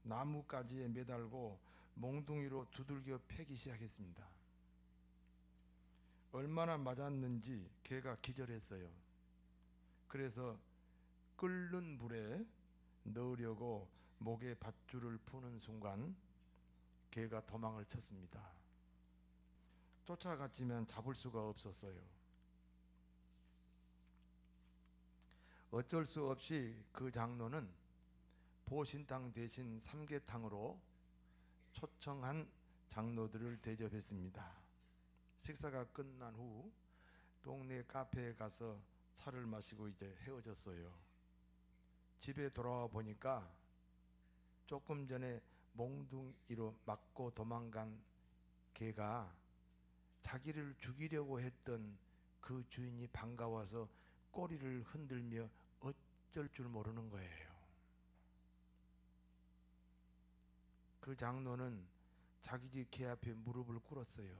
나뭇가지에 매달고 몽둥이로 두들겨 패기 시작했습니다. 얼마나 맞았는지 개가 기절했어요. 그래서 끓는 물에 넣으려고 목에 밧줄을 푸는 순간 개가 도망을 쳤습니다. 쫓아갔지만 잡을 수가 없었어요. 어쩔 수 없이 그 장로는 보신탕 대신 삼계탕으로 초청한 장로들을 대접했습니다. 식사가 끝난 후 동네 카페에 가서 차를 마시고 이제 헤어졌어요. 집에 돌아와 보니까 조금 전에 몽둥이로 맞고 도망간 개가 자기를 죽이려고 했던 그 주인이 반가워서 꼬리를 흔들며 어쩔 줄 모르는 거예요. 그 장로는 자기 집 개 앞에 무릎을 꿇었어요.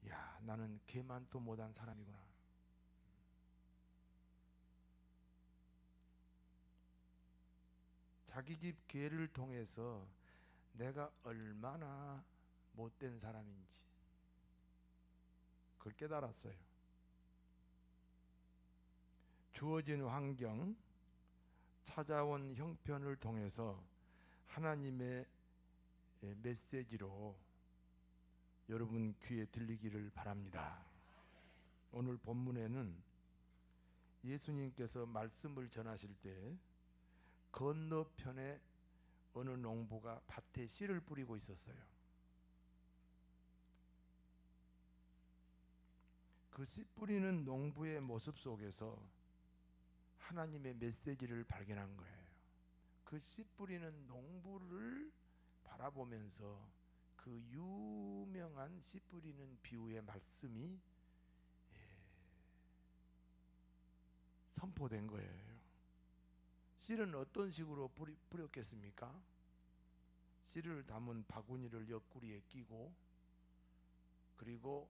야, 나는 개만도 못한 사람이구나. 자기 집 개를 통해서 내가 얼마나 못된 사람인지 그걸 깨달았어요. 주어진 환경, 찾아온 형편을 통해서 하나님의 메시지로 여러분 귀에 들리기를 바랍니다. 오늘 본문에는 예수님께서 말씀을 전하실 때 건너편에 어느 농부가 밭에 씨를 뿌리고 있었어요. 그 씨 뿌리는 농부의 모습 속에서 하나님의 메시지를 발견한 거예요. 그 씨 뿌리는 농부를 바라보면서 그 유명한 씨 뿌리는 비유의 말씀이 선포된 거예요. 씨는 어떤 식으로 뿌렸겠습니까? 씨를 담은 바구니를 옆구리에 끼고 그리고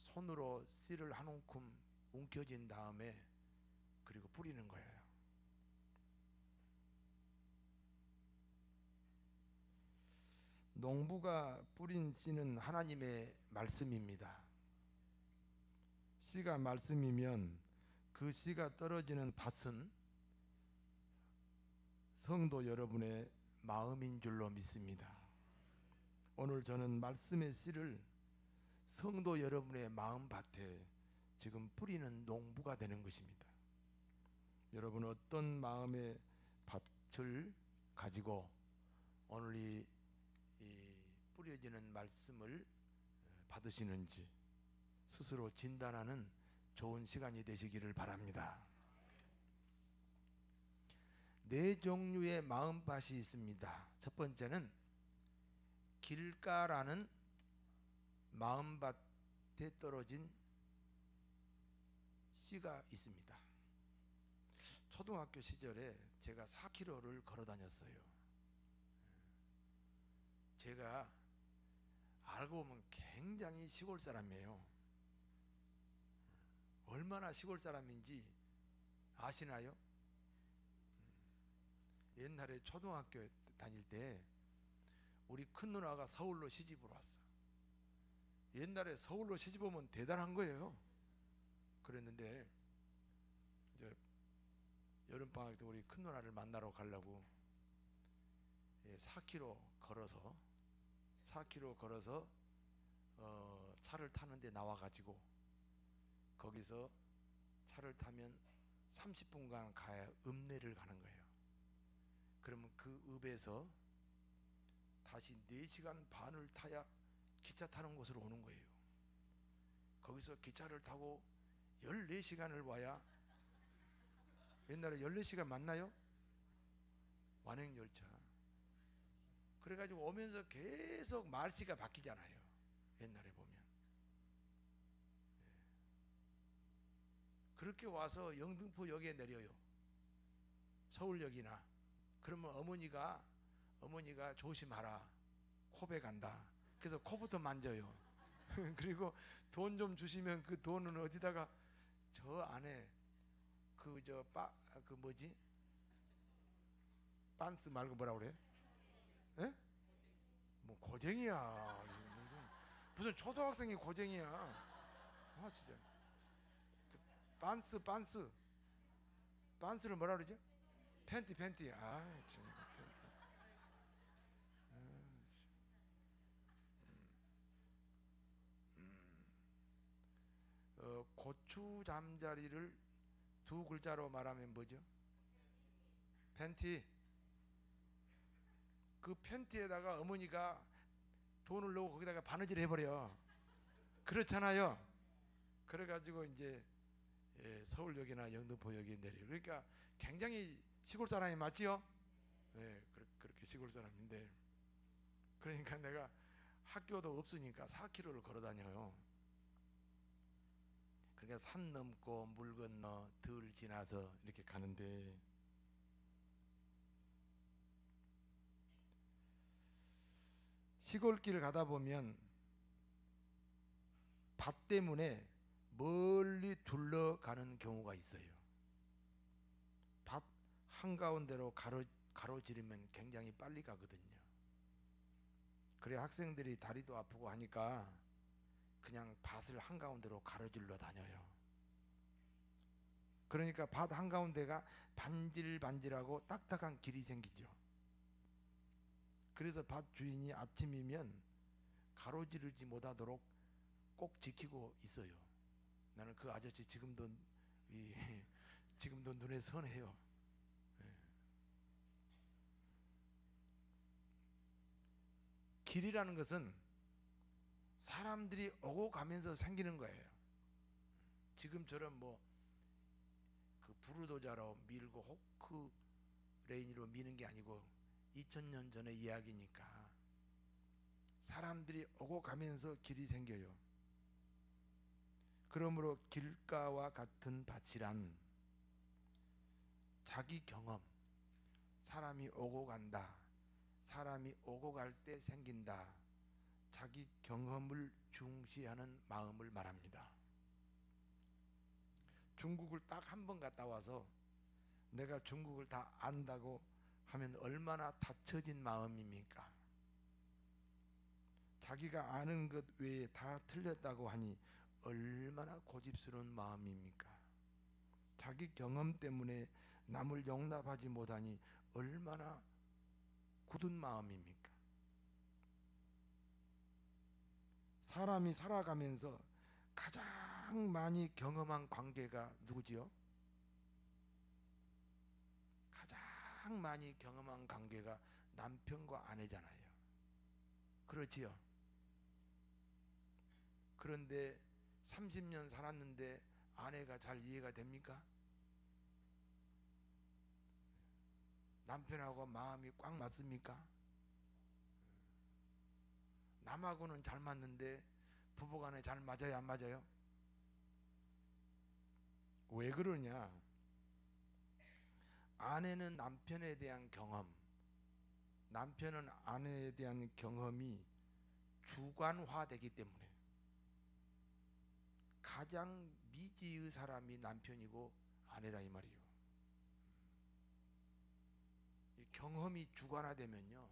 손으로 씨를 한 움큼 움켜쥔 다음에 그리고 뿌리는 거예요. 농부가 뿌린 씨는 하나님의 말씀입니다. 씨가 말씀이면 그 씨가 떨어지는 밭은 성도 여러분의 마음인 줄로 믿습니다. 오늘 저는 말씀의 씨를 성도 여러분의 마음밭에 지금 뿌리는 농부가 되는 것입니다. 여러분 어떤 마음의 밭을 가지고 오늘 이 뿌려지는 말씀을 받으시는지 스스로 진단하는 좋은 시간이 되시기를 바랍니다. 네 종류의 마음밭이 있습니다. 첫 번째는 길가라는 마음밭에 떨어진 씨가 있습니다. 초등학교 시절에 제가 4km를 걸어 다녔어요. 제가 알고 보면 굉장히 시골 사람이에요. 얼마나 시골 사람인지 아시나요? 옛날에 초등학교 다닐 때 우리 큰 누나가 서울로 시집을 왔어. 옛날에 서울로 시집 오면 대단한 거예요. 그랬는데 이제 여름방학 때 우리 큰 누나를 만나러 가려고 4km 걸어서 차를 타는데 나와가지고 거기서 차를 타면 30분간 가야 읍내를 가는 거예요. 그러면 그 읍에서 다시 4시간 반을 타야 기차 타는 곳으로 오는 거예요. 거기서 기차를 타고 14시간을 와야, 옛날에 14시간 맞나요? 완행열차. 그래가지고 오면서 계속 말씨가 바뀌잖아요. 옛날에 보면. 그렇게 와서 영등포역에 내려요. 서울역이나. 그러면 어머니가 조심하라. 코배 간다. 그래서 코부터 만져요. 그리고 돈 좀 주시면 그 돈은 어디다가 저 안에 빤스 말고 뭐라 그래? 에? 뭐 고쟁이야. 무슨 초등학생이 고쟁이야. 아 진짜. 반스를 뭐라 그러죠? 팬티. 아 진짜 팬티. 고추 잠자리를 두 글자로 말하면 뭐죠? 팬티. 그 팬티에다가 어머니가 돈을 넣고 거기다가 바느질 해버려. 그렇잖아요. 그래가지고 이제 서울역이나 영등포역에 내려. 그러니까 굉장히 시골 사람이 맞지요? 네, 그렇게 시골 사람인데, 그러니까 내가 학교도 없으니까 4km를 걸어 다녀요. 그러니까 산 넘고 물 건너 들 지나서 이렇게 가는데, 시골길 가다 보면 밭 때문에 멀리 둘러가는 경우가 있어요. 밭 한가운데로 가로지르면 굉장히 빨리 가거든요. 그래 학생들이 다리도 아프고 하니까 그냥 밭을 한가운데로 가로질러 다녀요. 그러니까 밭 한가운데가 반질반질하고 딱딱한 길이 생기죠. 그래서 밭 주인이 아침이면 가로지르지 못하도록 꼭 지키고 있어요. 나는 그 아저씨 지금도 지금도 눈에 선해요. 길이라는 것은 사람들이 오고 가면서 생기는 거예요. 지금처럼 뭐 그 부르도자로 밀고 호크 레인으로 미는 게 아니고 2000년 전의 이야기니까 사람들이 오고 가면서 길이 생겨요. 그러므로 길가와 같은 밭이란 자기 경험, 사람이 오고 간다, 사람이 오고 갈 때 생긴다, 자기 경험을 중시하는 마음을 말합니다. 중국을 딱 한 번 갔다 와서 내가 중국을 다 안다고 하면 얼마나 닫혀진 마음입니까? 자기가 아는 것 외에 다 틀렸다고 하니 얼마나 고집스러운 마음입니까? 자기 경험 때문에 남을 용납하지 못하니 얼마나 굳은 마음입니까? 사람이 살아가면서 가장 많이 경험한 관계가 누구지요? 가장 많이 경험한 관계가 남편과 아내잖아요. 그렇지요? 그런데 30년 살았는데 아내가 잘 이해가 됩니까? 남편하고 마음이 꽉 맞습니까? 남하고는 잘 맞는데 부부간에 잘 맞아요, 안 맞아요? 왜 그러냐? 아내는 남편에 대한 경험, 남편은 아내에 대한 경험이 주관화되기 때문에 가장 미지의 사람이 남편이고 아내라 이 말이에요. 이 경험이 주관화되면요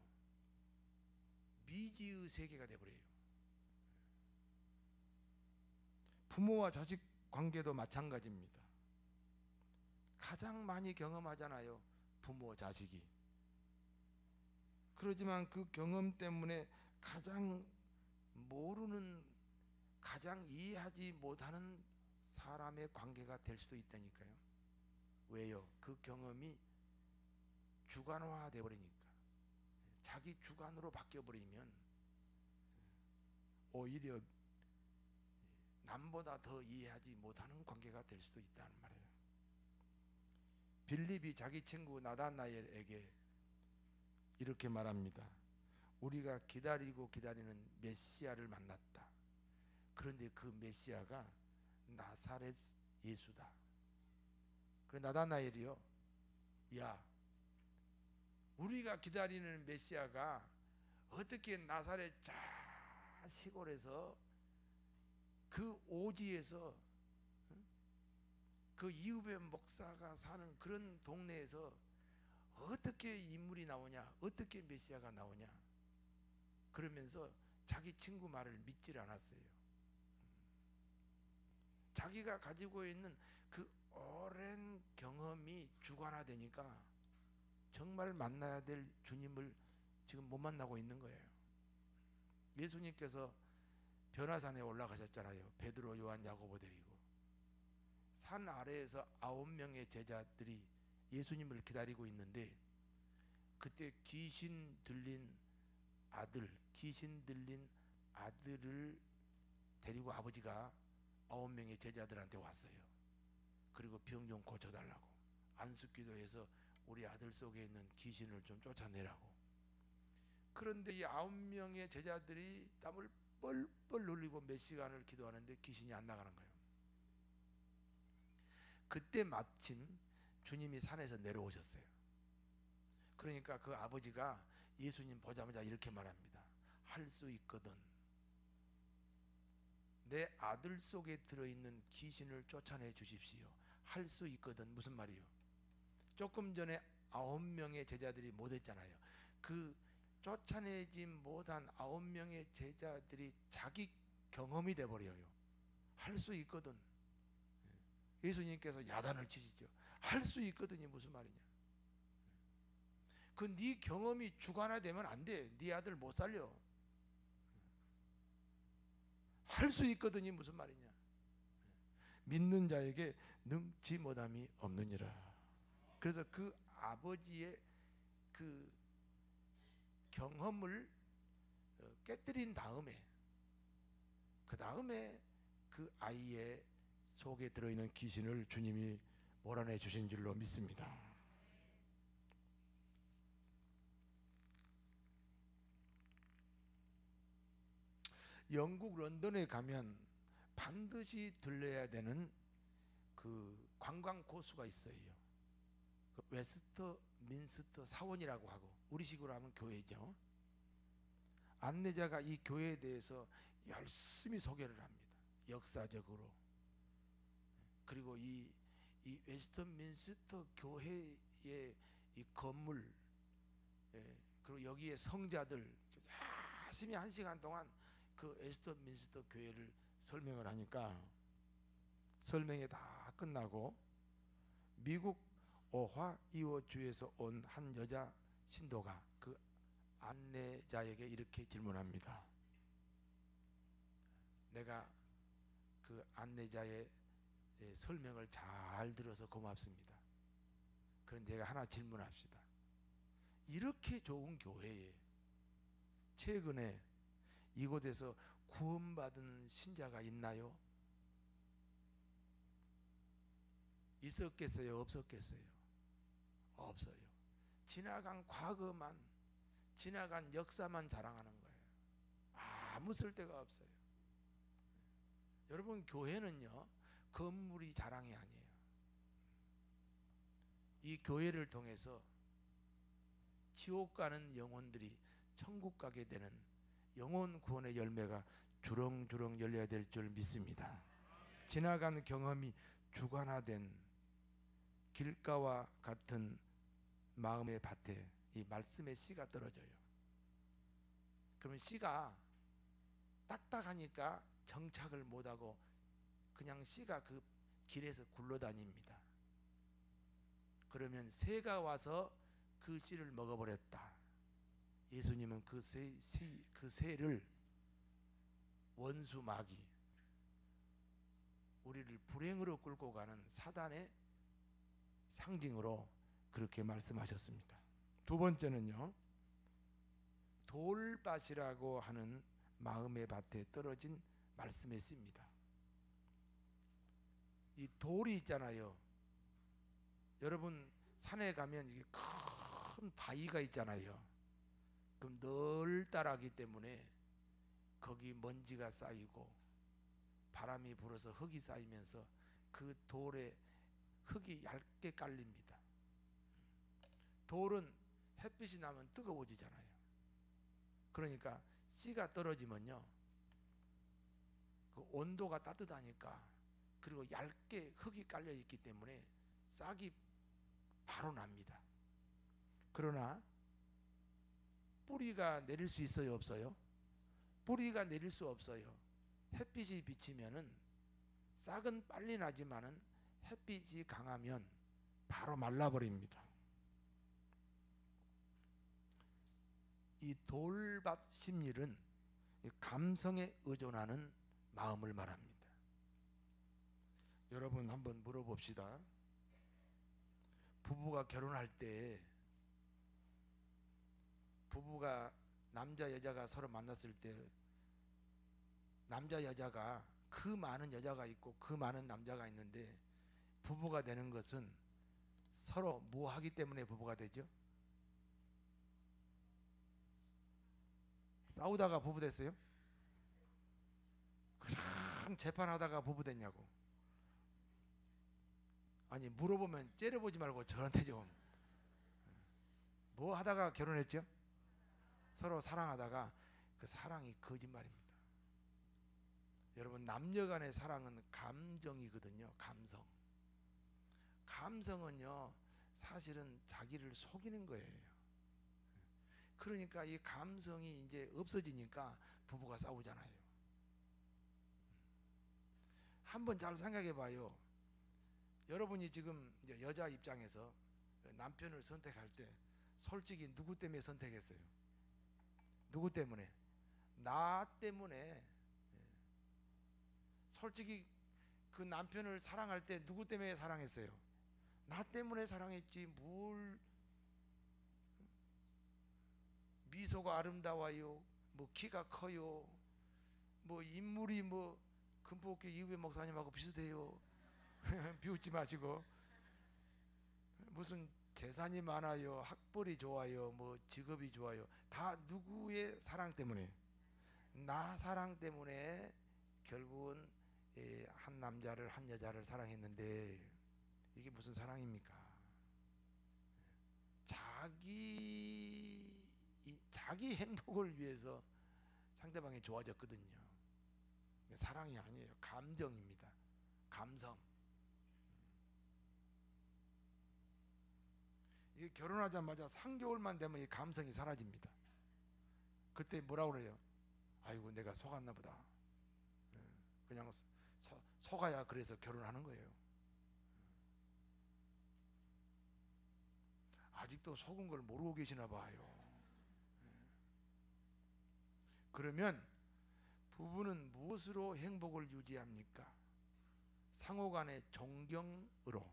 미지의 세계가 돼버려요. 부모와 자식 관계도 마찬가지입니다. 가장 많이 경험하잖아요, 부모 자식이. 그렇지만 그 경험 때문에 가장 모르는, 가장 이해하지 못하는 사람의 관계가 될 수도 있다니까요. 왜요? 그 경험이 주관화 되어버리니까. 자기 주관으로 바뀌어버리면 오히려 남보다 더 이해하지 못하는 관계가 될 수도 있다는 말이에요. 빌립이 자기 친구 나다나엘에게 이렇게 말합니다. 우리가 기다리고 기다리는 메시아를 만났다. 그런데 그 메시아가 나사렛 예수다. 그래 나다나엘이요, 야, 우리가 기다리는 메시아가 어떻게 나사렛 저 시골에서 그 오지에서 그 이후배 목사가 사는 그런 동네에서 어떻게 인물이 나오냐, 어떻게 메시아가 나오냐, 그러면서 자기 친구 말을 믿질 않았어요. 자기가 가지고 있는 그 오랜 경험이 주관화되니까 정말 만나야 될 주님을 지금 못 만나고 있는 거예요. 예수님께서 변화산에 올라가셨잖아요. 베드로, 요한, 야고보 데리고 산 아래에서 9명의 제자들이 예수님을 기다리고 있는데, 그때 귀신 들린 아들을 데리고 아버지가 9명의 제자들한테 왔어요. 그리고 병 좀 고쳐달라고, 안수기도해서 우리 아들 속에 있는 귀신을 좀 쫓아내라고. 그런데 이 9명의 제자들이 땀을 뻘뻘 흘리고 몇 시간을 기도하는데 귀신이 안 나가는 거예요. 그때 마침 주님이 산에서 내려오셨어요. 그러니까 그 아버지가 예수님 보자마자 이렇게 말합니다. 할 수 있거든. 내 아들 속에 들어있는 귀신을 쫓아내 주십시오. 할 수 있거든. 무슨 말이요? 조금 전에 9명의 제자들이 못했잖아요. 그 쫓아내지 못한 9명의 제자들이 자기 경험이 돼버려요. 할 수 있거든. 예수님께서 야단을 치시죠. 할 수 있거든이 무슨 말이냐? 그 네 경험이 주관화되면 안 돼. 네 아들 못 살려. 할 수 있거든이 무슨 말이냐? 믿는 자에게 능치 못함이 없느니라. 그래서 그 아버지의 그 경험을 깨뜨린 다음에, 그 다음에 그 아이의 속에 들어있는 귀신을 주님이 몰아내 주신 줄로 믿습니다. 영국 런던에 가면 반드시 들려야 되는 그 관광 코스가 있어요. 그 웨스터 민스터 사원이라고 하고, 우리식으로 하면 교회죠. 안내자가 이 교회에 대해서 열심히 소개를 합니다. 역사적으로. 그리고 이 웨스터민스터 교회의 이 건물, 그리고 여기에 성자들 열심히 1시간 동안 그 웨스터민스터 교회를 설명을 하니까, 설명이 다 끝나고 미국 오하이오 주에서 온 한 여자 신도가 그 안내자에게 이렇게 질문합니다. 내가 그 안내자의 설명을 잘 들어서 고맙습니다. 그런데 제가 하나 질문합시다. 이렇게 좋은 교회에 최근에 이곳에서 구원받은 신자가 있나요? 있었겠어요? 없었겠어요? 없어요. 지나간 과거만, 지나간 역사만 자랑하는 거예요. 아무 쓸데가 없어요. 여러분, 교회는요, 건물이 자랑이 아니에요. 이 교회를 통해서 지옥 가는 영혼들이 천국 가게 되는 영혼 구원의 열매가 주렁주렁 열려야 될 줄 믿습니다. 지나간 경험이 주관화된 길가와 같은 마음의 밭에 이 말씀의 씨가 떨어져요. 그러면 씨가 딱딱하니까 정착을 못하고 그냥 씨가 그 길에서 굴러다닙니다. 그러면 새가 와서 그 씨를 먹어버렸다. 예수님은 그 새를, 원수 마귀, 우리를 불행으로 끌고 가는 사단의 상징으로 그렇게 말씀하셨습니다. 두 번째는요, 돌밭이라고 하는 마음의 밭에 떨어진 말씀의 씨입니다. 이 돌이 있잖아요. 여러분, 산에 가면 이게 큰 바위가 있잖아요. 그럼 널따라하기 때문에 거기 먼지가 쌓이고 바람이 불어서 흙이 쌓이면서 그 돌에 흙이 얇게 깔립니다. 돌은 햇빛이 나면 뜨거워지잖아요. 그러니까 씨가 떨어지면요, 그 온도가 따뜻하니까, 그리고 얇게 흙이 깔려 있기 때문에 싹이 바로 납니다. 그러나 뿌리가 내릴 수 있어요, 없어요? 뿌리가 내릴 수 없어요. 햇빛이 비치면은 싹은 빨리 나지만은 햇빛이 강하면 바로 말라버립니다. 이 돌밭 심리는 감성에 의존하는 마음을 말합니다. 여러분 한번 물어봅시다. 부부가 결혼할 때, 부부가 남자 여자가 서로 만났을 때 남자 여자가 그 많은 여자가 있고 그 많은 남자가 있는데 부부가 되는 것은 서로 뭐 하기 때문에 부부가 되죠? 싸우다가 부부 됐어요? 그냥 재판하다가 부부 됐냐고. 아니 물어보면 째려보지 말고 저한테 좀. 뭐 하다가 결혼했죠? 서로 사랑하다가 그 사랑이 거짓말입니다. 여러분 남녀 간의 사랑은 감정이거든요. 감성. 감성은요 사실은 자기를 속이는 거예요. 그러니까 이 감성이 이제 없어지니까 부부가 싸우잖아요. 한번 잘 생각해 봐요. 여러분이 지금 이제 여자 입장에서 남편을 선택할 때 솔직히 누구 때문에 선택했어요? 누구 때문에? 나 때문에. 솔직히 그 남편을 사랑할 때 누구 때문에 사랑했어요? 나 때문에 사랑했지. 뭘 미소가 아름다워요, 뭐 키가 커요, 뭐 인물이 뭐 금포교회 이후에 목사님하고 비슷해요. 비웃지 마시고. 무슨 재산이 많아요, 학벌이 좋아요, 뭐 직업이 좋아요. 다 누구의 사랑 때문에? 나 사랑 때문에 결국은 한 남자를 한 여자를 사랑했는데 이게 무슨 사랑입니까? 자기 행복을 위해서 상대방이 좋아졌거든요. 사랑이 아니에요. 감정입니다. 감성. 이게 결혼하자마자 3개월만 되면 이 감성이 사라집니다. 그때 뭐라고 그래요? 아이고 내가 속았나 보다. 그냥 속아야 그래서 결혼하는 거예요. 아직도 속은 걸 모르고 계시나 봐요. 그러면 부부는 무엇으로 행복을 유지합니까? 상호간의 존경으로.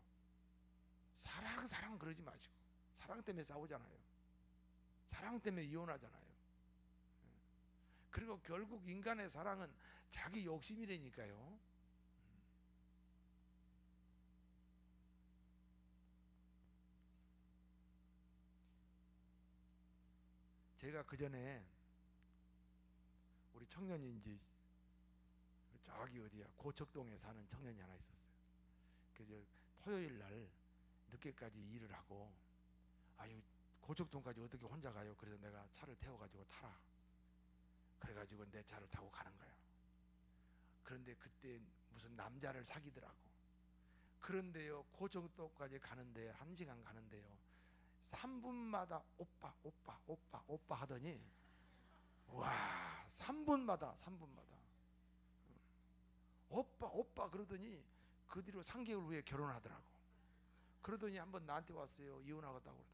사랑 그러지 마시고. 사랑 때문에 싸우잖아요. 사랑 때문에 이혼하잖아요. 그리고 결국 인간의 사랑은 자기 욕심이라니까요. 제가 그 전에 우리 청년이 이제 저기 어디야 고척동에 사는 청년이 하나 있었어요. 그래서 토요일 날 늦게까지 일을 하고, 아유 고척동까지 어떻게 혼자 가요? 그래서 내가 차를 태워가지고 타라. 그래가지고 내 차를 타고 가는 거야. 그런데 그때 무슨 남자를 사귀더라고. 그런데요 고척동까지 가는데 1시간 가는데요 3분마다 오빠 하더니, 와 3분마다 오빠 그러더니 그 뒤로 3개월 후에 결혼하더라고. 그러더니 한번 나한테 왔어요. 이혼하겠다고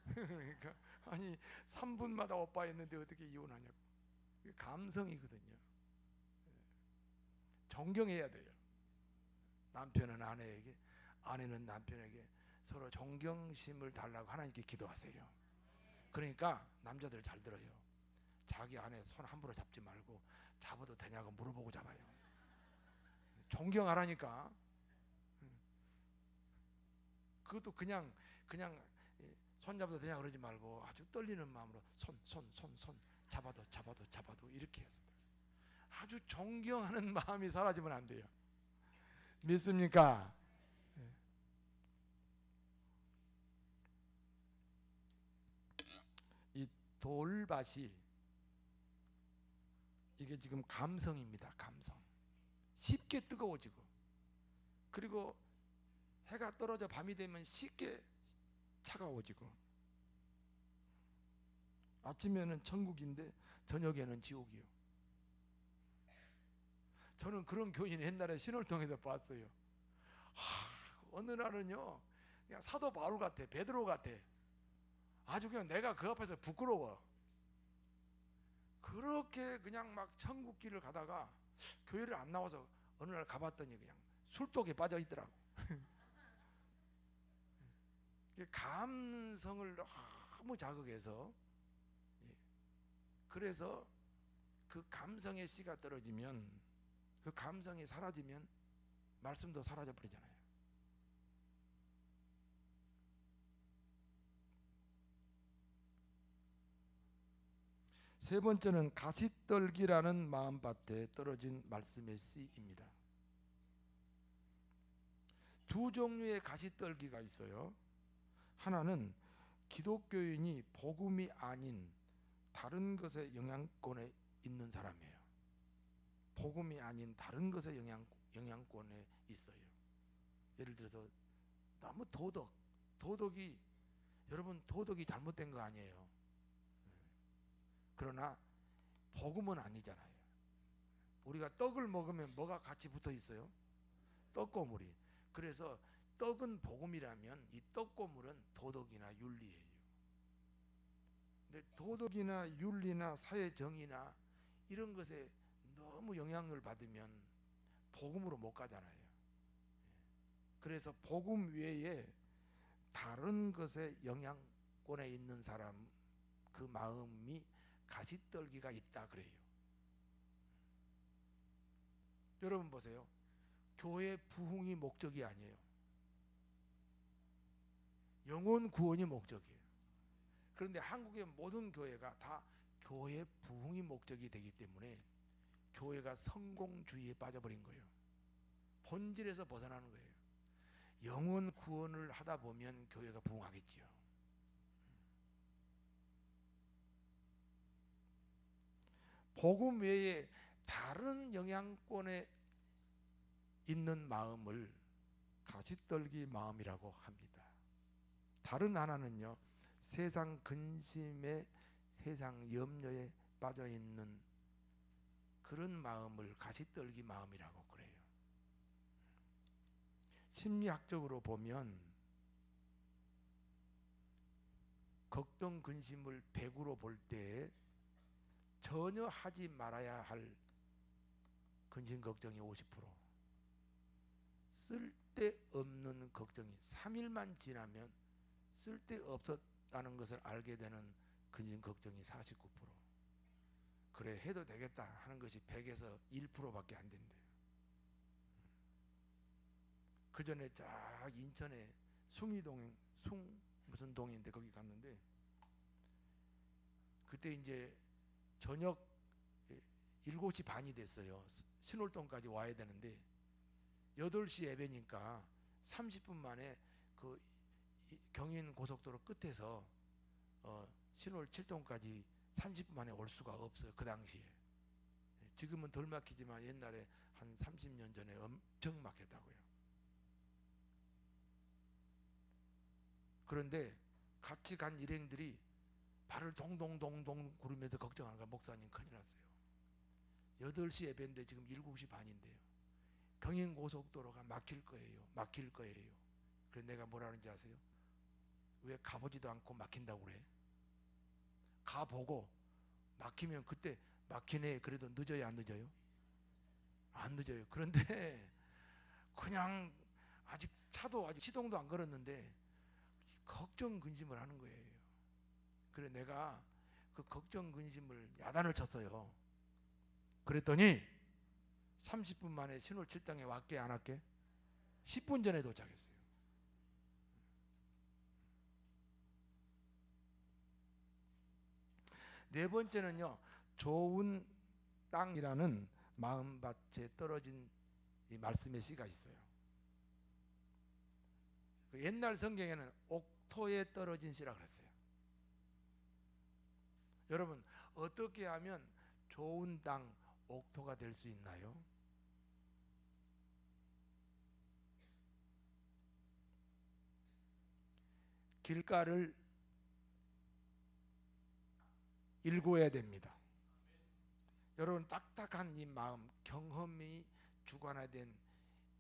그러더라고. 그러니까 아니 3분마다 오빠 했는데 어떻게 이혼하냐고. 감성이거든요. 존경해야 돼요. 남편은 아내에게, 아내는 남편에게 서로 존경심을 달라고 하나님께 기도하세요. 그러니까 남자들 잘 들어요. 자기 아내 손 함부로 잡지 말고 잡아도 되냐고 물어보고 잡아요. 존경하라니까. 그것도 그냥 손 잡아도 되냐 그러지 말고 아주 떨리는 마음으로 손 잡아도 이렇게 했어요. 아주 존경하는 마음이 사라지면 안 돼요. 믿습니까? 이 돌밭이 이게 지금 감성입니다. 감성. 쉽게 뜨거워지고, 그리고 해가 떨어져 밤이 되면 쉽게 차가워지고, 아침에는 천국인데 저녁에는 지옥이요. 저는 그런 교인 옛날에 신월동에서 봤어요. 어느 날은요 그냥 사도 바울 같아, 베드로 같아. 아주 그냥 내가 그 앞에서 부끄러워. 그렇게 그냥 막 천국 길을 가다가 교회를 안 나와서 어느 날 가봤더니 그냥 술독에 빠져 있더라고. 감성을 너무 자극해서, 그래서 그 감성의 씨가 떨어지면, 그 감성이 사라지면 말씀도 사라져 버리잖아요. 세 번째는 가시떨기라는 마음밭에 떨어진 말씀의 씨입니다. 두 종류의 가시떨기가 있어요. 하나는 기독교인이 복음이 아닌 다른 것의 영향권에 있는 사람이에요. 복음이 아닌 다른 것의 영향권에 있어요. 예를 들어서 너무 도덕이, 여러분 도덕이 잘못된 거 아니에요. 그러나 복음은 아니잖아요. 우리가 떡을 먹으면 뭐가 같이 붙어 있어요? 떡고물이. 그래서 떡은 복음이라면 이 떡고물은 도덕이나 윤리예요. 근데 도덕이나 윤리나 사회정의나 이런 것에 너무 영향을 받으면 복음으로 못 가잖아요. 그래서 복음 외에 다른 것에 영향권에 있는 사람, 그 마음이 가시떨기가 있다 그래요. 여러분 보세요. 교회 부흥이 목적이 아니에요. 영혼 구원이 목적이에요. 그런데 한국의 모든 교회가 다 교회 부흥이 목적이 되기 때문에 교회가 성공주의에 빠져버린 거예요. 본질에서 벗어나는 거예요. 영혼 구원을 하다 보면 교회가 부흥하겠지요. 복음 외에 다른 영향권에 있는 마음을 가시떨기 마음이라고 합니다. 다른 하나는요, 세상 근심에, 세상 염려에 빠져 있는 그런 마음을 가시떨기 마음이라고 그래요. 심리학적으로 보면 걱정 근심을 100으로 볼 때 전혀 하지 말아야 할 근심 걱정이 50%, 쓸데없는 걱정이 3일만 지나면 쓸데없었다는 것을 알게 되는 근심 걱정이 49%. 그래 해도 되겠다 하는 것이 100에서 1%밖에 안 된대요. 그 전에 쫙 인천에 숭이동, 무슨 동인데 거기 갔는데, 그때 이제 저녁 7시 반이 됐어요. 신월동까지 와야 되는데 8시 예배니까 30분 만에 그 경인 고속도로 끝에서 신월 7동까지 30분 만에 올 수가 없어요. 그 당시에. 지금은 덜 막히지만 옛날에 한 30년 전에 엄청 막혔다고요. 그런데 같이 간 일행들이 발을 동동동동 구르면서 걱정하는 거야. 목사님 큰일 났어요. 8시 예배인데 지금 7시 반인데요. 경인고속도로가 막힐 거예요. 막힐 거예요. 그래서 내가 뭐라는지 아세요? 왜 가보지도 않고 막힌다고 그래? 가보고 막히면 그때 막히네. 그래도 늦어요, 안 늦어요? 안 늦어요. 그런데 그냥 아직 차도 아직 시동도 안 걸었는데 걱정 근심을 하는 거예요. 그래 내가 그 걱정 근심을 야단을 쳤어요. 그랬더니 30분 만에 신월 7당에 왔게 안 왔게? 10분 전에 도착했어요. 네 번째는요, 좋은 땅이라는 마음밭에 떨어진 이 말씀의 씨가 있어요. 그 옛날 성경에는 옥토에 떨어진 씨라 그랬어요. 여러분 어떻게 하면 좋은 땅, 옥토가 될 수 있나요? 길가를 일구어야 됩니다. 여러분, 딱딱한 이 마음, 경험이 주관화된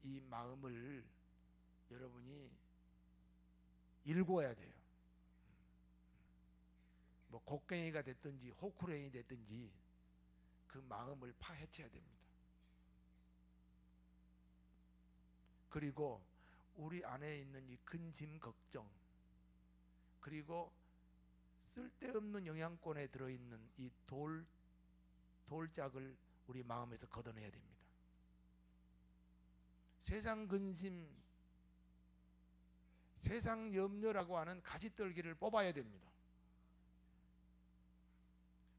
이 마음을 여러분이 일구어야 돼요. 뭐 곡괭이가 됐든지 호쿠레인이 됐든지 그 마음을 파헤쳐야 됩니다. 그리고 우리 안에 있는 이 근심 걱정, 그리고 쓸데없는 영향권에 들어있는 이 돌짝을 우리 마음에서 걷어내야 됩니다. 세상 근심, 세상 염려라고 하는 가시떨기를 뽑아야 됩니다.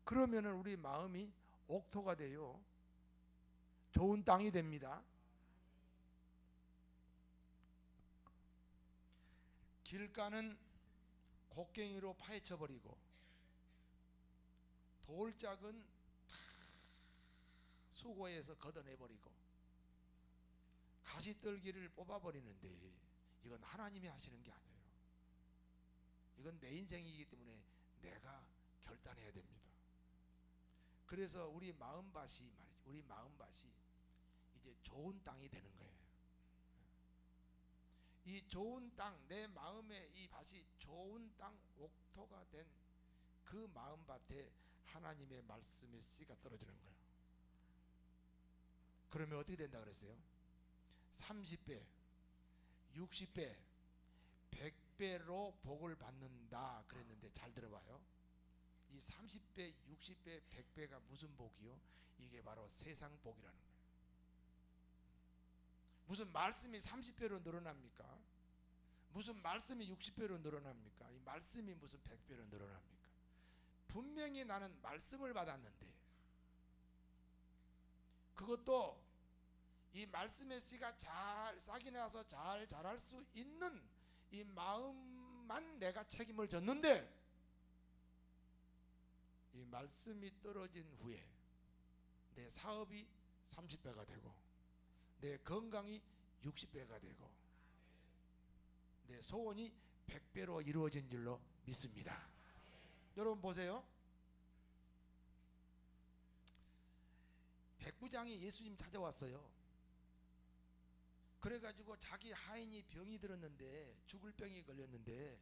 그러면은 우리 마음이 옥토가 돼요. 좋은 땅이 됩니다. 길가는 곡괭이로 파헤쳐버리고 돌짝은 다 수고해서 걷어내버리고 가시떨기를 뽑아버리는데 이건 하나님이 하시는 게 아니에요. 이건 내 인생이기 때문에 내가 결단해야 됩니다. 그래서 우리 마음밭이 말이죠. 우리 마음밭이 이제 좋은 땅이 되는 거예요. 이 좋은 땅, 내 마음의 이 밭이 좋은 땅, 옥토가 된 그 마음밭에 하나님의 말씀의 씨가 떨어지는 거예요. 그러면 어떻게 된다 그랬어요? 30배, 60배, 100배로 복을 받는다 그랬는데 잘 들어봐요. 이 30배, 60배, 100배가 무슨 복이요? 이게 바로 세상 복이라는 거예요. 무슨 말씀이 30배로 늘어납니까? 무슨 말씀이 60배로 늘어납니까? 이 말씀이 무슨 100배로 늘어납니까? 분명히 나는 말씀을 받았는데 그것도 이 말씀의 씨가 잘 싹이 나서 잘 자랄 수 있는 이 마음만 내가 책임을 졌는데 이 말씀이 떨어진 후에 내 사업이 30배가 되고 내 건강이 60배가 되고 내 소원이 100배로 이루어진 줄로 믿습니다. 여러분 보세요. 백부장이 예수님 찾아왔어요. 그래가지고 자기 하인이 병이 들었는데 죽을 병이 걸렸는데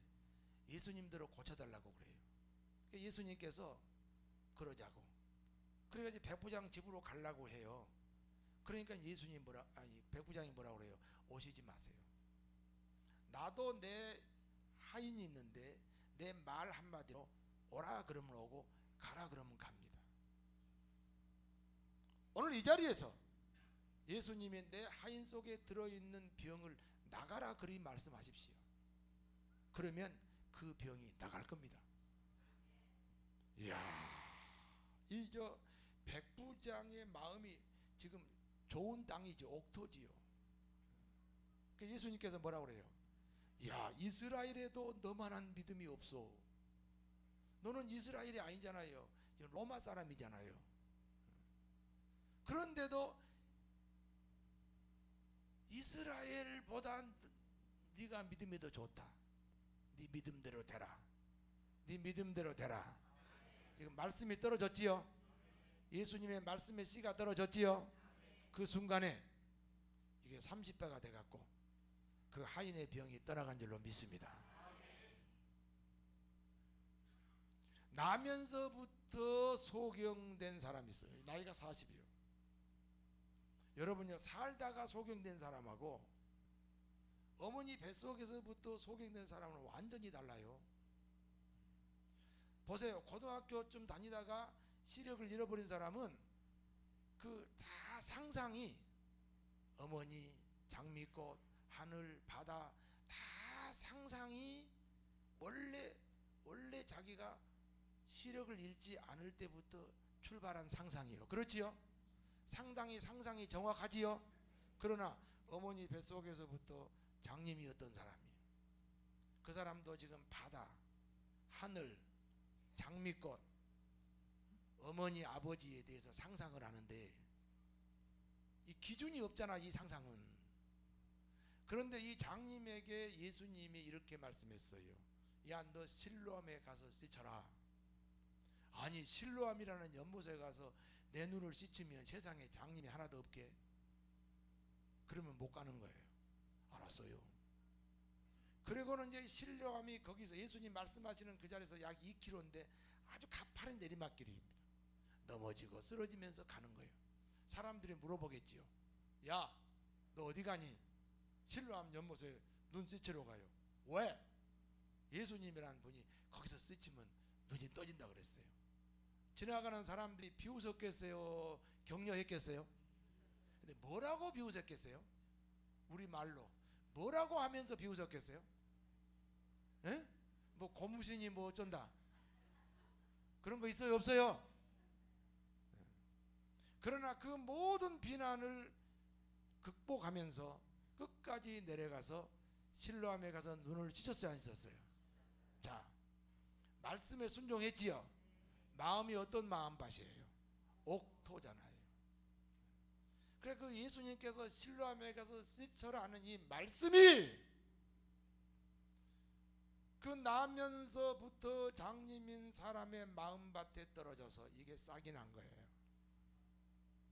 예수님대로 고쳐달라고 그래요. 예수님께서 그러자고. 그래가지고 백부장 집으로 가려고 해요. 그러니까 예수님 백부장이 뭐라 그래요? 오시지 마세요. 나도 내 하인이 있는데 내 말 한마디로 오라 그러면 오고 가라 그러면 갑니다. 오늘 이 자리에서 예수님이 내 하인 속에 들어있는 병을 나가라 그리 말씀하십시오. 그러면 그 병이 나갈 겁니다. 이야, 이 저 백부장의 마음이 지금 좋은 땅이죠. 옥토지요. 예수님께서 뭐라고 그래요? 야, 이스라엘에도 너만한 믿음이 없어. 너는 이스라엘이 아니잖아요. 로마 사람이잖아요. 그런데도 이스라엘보다 네가 믿음이 더 좋다. 네 믿음대로 되라. 네 믿음대로 되라. 지금 말씀이 떨어졌지요. 예수님의 말씀의 씨가 떨어졌지요. 그 순간에 이게 30배가 돼갖고 그 하인의 병이 떠나간 줄로 믿습니다. 나면서부터 소경된 사람이 있어요. 나이가 40이요. 여러분요, 살다가 소경된 사람하고 어머니 뱃속에서부터 소경된 사람은 완전히 달라요. 보세요. 고등학교쯤 다니다가 시력을 잃어버린 사람은 그 다 상상이 어머니, 장미꽃, 하늘, 바다 다 상상이 원래 자기가 시력을 잃지 않을 때부터 출발한 상상이에요. 그렇지요? 상상이 정확하지요? 그러나 어머니 뱃속에서부터 장님이었던 사람이에요. 그 사람도 지금 바다, 하늘, 장미꽃, 어머니, 아버지에 대해서 상상을 하는데 이 기준이 없잖아, 이 상상은. 그런데 이 장님에게 예수님이 이렇게 말씀했어요. 야, 너 실로암에 가서 씻어라. 아니 실로암이라는 연못에 가서 내 눈을 씻으면 세상에 장님이 하나도 없게? 그러면 못 가는 거예요. 알았어요. 그리고는 이제 실로암이 거기서 예수님 말씀하시는 그 자리에서 약 2km인데 아주 가파른 내리막길입니다. 넘어지고 쓰러지면서 가는 거예요. 사람들이 물어보겠지요. 야, 너 어디 가니? 실로암 연못에 눈 씻으러 가요. 왜? 예수님이라는 분이 거기서 씻으면 눈이 떠진다 그랬어요. 지나가는 사람들이 비웃었겠어요? 격려했겠어요? 근데 뭐라고 비웃었겠어요? 우리 말로 뭐라고 하면서 비웃었겠어요? 에? 뭐 고무신이 뭐 어쩐다 그런 거 있어요? 없어요? 그러나 그 모든 비난을 극복하면서 끝까지 내려가서 실로암에 가서 눈을 씻었어요? 안 씻었어요? 자, 말씀에 순종했지요. 마음이 어떤 마음밭이에요? 옥토잖아요. 그래 그 예수님께서 실로암에 가서 씻으라 하는 이 말씀이 그 나면서부터 장님인 사람의 마음밭에 떨어져서 이게 싹이 난 거예요.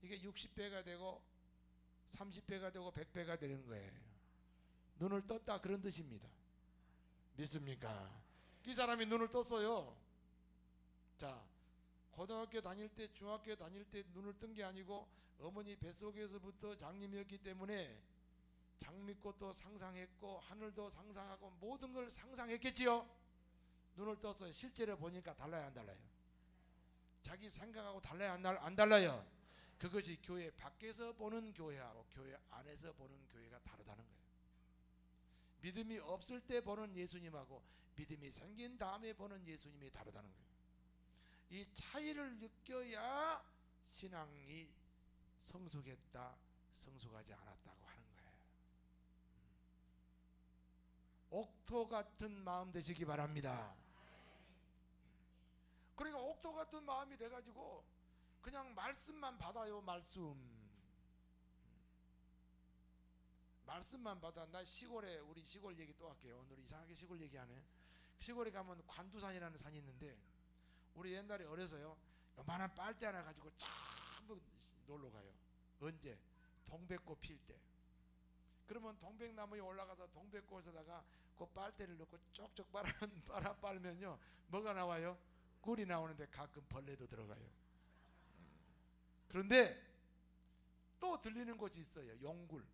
이게 60배가 되고 30배가 되고 100배가 되는 거예요. 눈을 떴다 그런 뜻입니다. 믿습니까? 이 사람이 눈을 떴어요. 자, 고등학교 다닐 때 중학교 다닐 때 눈을 뜬 게 아니고 어머니 뱃속에서부터 장님이었기 때문에 장미꽃도 상상했고 하늘도 상상하고 모든 걸 상상했겠지요. 눈을 떴어요. 실제로 보니까 달라요 안 달라요? 자기 생각하고 달라요 안 달라요? 그것이 교회 밖에서 보는 교회하고 교회 안에서 보는 교회가 다르다는 거예요. 믿음이 없을 때 보는 예수님하고 믿음이 생긴 다음에 보는 예수님이 다르다는 거예요. 이 차이를 느껴야 신앙이 성숙했다 성숙하지 않았다고 하는 거예요. 옥토 같은 마음 되시기 바랍니다. 그러니까 옥토 같은 마음이 돼가지고 그냥 말씀만 받아요. 말씀만 받아. 나 시골에 우리 시골 얘기 또 할게요. 오늘 이상하게 시골 얘기하네. 시골에 가면 관두산이라는 산이 있는데 우리 옛날에 어려서요 요만한 빨대 하나 가지고 전부 놀러 가요. 언제? 동백꽃 필 때. 그러면 동백나무에 올라가서 동백꽃에다가 그 빨대를 넣고 쪽쪽 빨면요 뭐가 나와요? 꿀이 나오는데 가끔 벌레도 들어가요. 그런데 또 들리는 곳이 있어요. 용굴.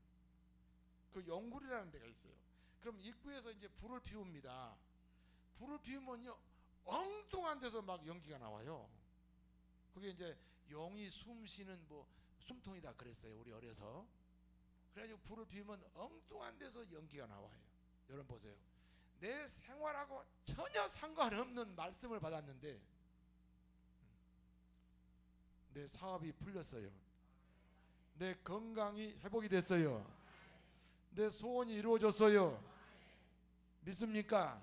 그 용굴이라는 데가 있어요. 그럼 입구에서 이제 불을 피웁니다. 불을 피우면요 엉뚱한 데서 막 연기가 나와요. 그게 이제 용이 숨 쉬는 뭐 숨통이다 그랬어요. 우리 어려서. 그래가지고 불을 피우면 엉뚱한 데서 연기가 나와요. 여러분 보세요. 내 생활하고 전혀 상관없는 말씀을 받았는데 내 사업이 풀렸어요. 내 건강이 회복이 됐어요. 내 소원이 이루어졌어요. 믿습니까?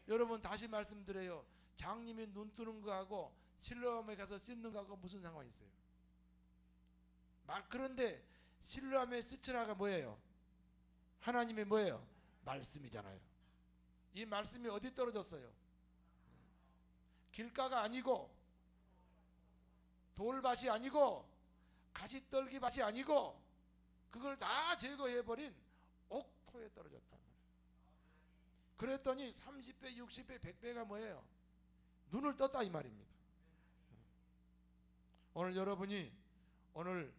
여러분 다시 말씀드려요. 장님이 눈 뜨는 거하고 실로암에 가서 씻는 거하고 무슨 상관이 있어요? 그런데 실로암에 씻으라가 뭐예요? 하나님의 뭐예요? 말씀이잖아요. 이 말씀이 어디 떨어졌어요? 길가가 아니고 돌밭이 아니고 가시떨기밭이 아니고 그걸 다 제거해버린 옥토에 떨어졌단 말이에요. 그랬더니 30배, 60배, 100배가 뭐예요? 눈을 떴다 이 말입니다. 오늘 여러분이 오늘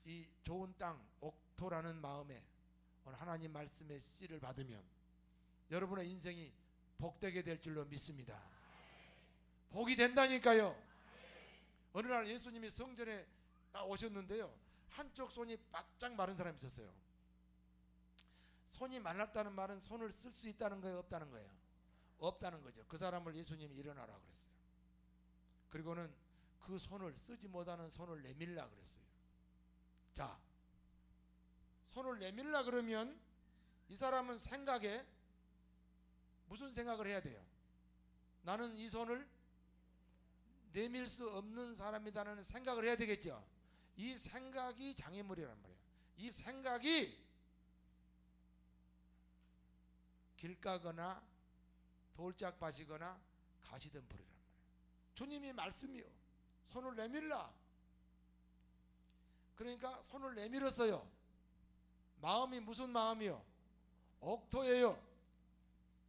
이 좋은 땅 옥토라는 마음에 오늘 하나님 말씀의 씨를 받으면 여러분의 인생이 복되게 될 줄로 믿습니다. 복이 된다니까요. 어느 날 예수님이 성전에 오셨는데요 한쪽 손이 바짝 마른 사람이 있었어요. 손이 말랐다는 말은 손을 쓸 수 있다는 거예요? 없다는 거예요? 없다는 거죠. 그 사람을 예수님이 일어나라 그랬어요. 그리고는 그 손을 쓰지 못하는 손을 내밀라 그랬어요. 자, 손을 내밀라 그러면 이 사람은 생각에 무슨 생각을 해야 돼요? 나는 이 손을 내밀 수 없는 사람이다라는 생각을 해야 되겠죠. 이 생각이 장애물이란 말이에요. 이 생각이 길 가거나 돌짝밭이거나 가시덤불이란 말이에요. 주님이 말씀이요. 손을 내밀라. 그러니까 손을 내밀었어요. 마음이 무슨 마음이요? 옥토예요.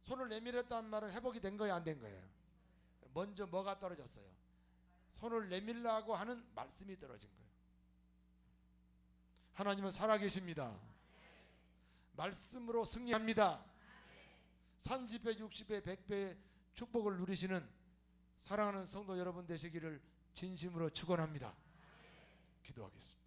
손을 내밀었다는 말은 회복이 된 거예요, 안 된 거예요? 먼저 뭐가 떨어졌어요? 손을 내밀라고 하는 말씀이 떨어진 거예요. 하나님은 살아계십니다. 말씀으로 승리합니다. 30배, 60배, 100배의 축복을 누리시는 사랑하는 성도 여러분 되시기를 진심으로 축원합니다. 기도하겠습니다.